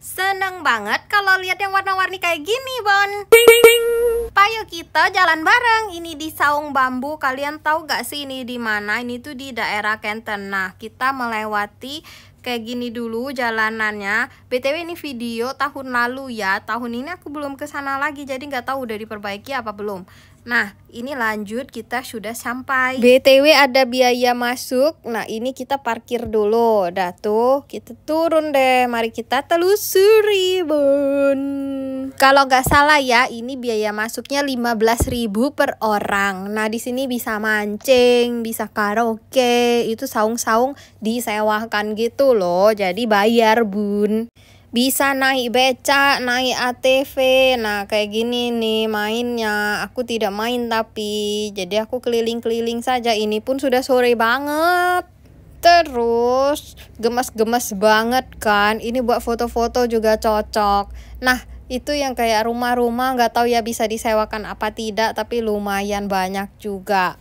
Seneng banget kalau lihat yang warna-warni kayak gini, Bon. Payo kita jalan bareng. Ini di Saung Bambu. Kalian tahu gak sih ini di mana? Ini tuh di daerah Kenten. Nah, kita melewati kayak gini dulu jalanannya. BTW ini video tahun lalu ya. Tahun ini aku belum ke sana lagi, jadi nggak tahu udah diperbaiki apa belum. Nah, ini lanjut, kita sudah sampai. BTW ada biaya masuk. Nah, ini kita parkir dulu. Dah tuh, kita turun deh. Mari kita telusuri, Bun. Kalau nggak salah ya, ini biaya masuknya 15.000 per orang. Nah, di sini bisa mancing, bisa karaoke. Itu saung-saung disewakan gitu loh. Jadi bayar, Bun. Bisa naik beca, naik ATV. Nah, kayak gini nih mainnya. Aku tidak main tapi jadi aku keliling-keliling saja. Ini pun sudah sore banget. Terus gemes-gemes banget kan. Ini buat foto-foto juga cocok. Nah, itu yang kayak rumah-rumah, nggak tahu ya bisa disewakan apa tidak, tapi lumayan banyak juga.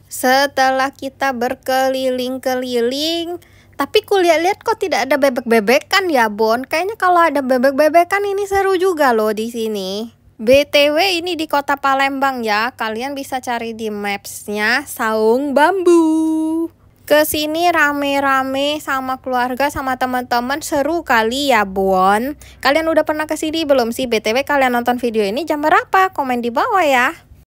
Setelah kita berkeliling-keliling, tapi kulihat-lihat kok tidak ada bebek-bebekan ya, Bon. Kayaknya kalau ada bebek-bebekan ini seru juga loh di sini. BTW ini di kota Palembang ya. Kalian bisa cari di maps-nya Saung Bambu. Kesini rame-rame sama keluarga sama teman-teman, seru kali ya, Bon. Kalian udah pernah kesini belum sih? BTW kalian nonton video ini jam berapa? Komen di bawah ya.